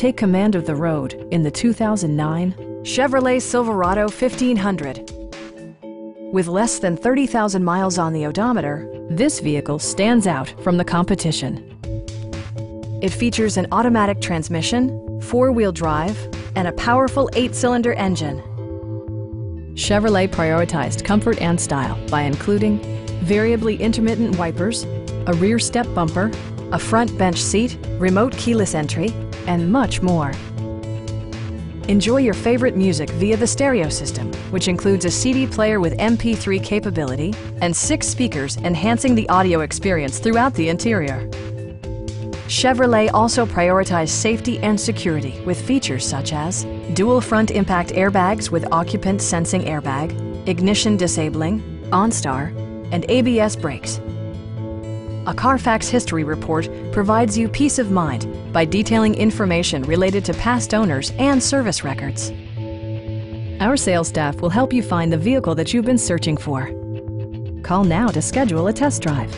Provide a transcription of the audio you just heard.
Take command of the road in the 2009 Chevrolet Silverado 1500. With less than 30,000 miles on the odometer, this vehicle stands out from the competition. It features an automatic transmission, four-wheel drive, and a powerful 8-cylinder engine. Chevrolet prioritized comfort and style by including variably intermittent wipers, a rear step bumper, a front bench seat, remote keyless entry, and much more. Enjoy your favorite music via the stereo system, which includes a CD player with MP3 capability and 6 speakers enhancing the audio experience throughout the interior. Chevrolet also prioritized safety and security with features such as dual front impact airbags with occupant sensing airbag, ignition disabling, OnStar, and ABS brakes. A Carfax history report provides you peace of mind by detailing information related to past owners and service records. Our sales staff will help you find the vehicle that you've been searching for. Call now to schedule a test drive.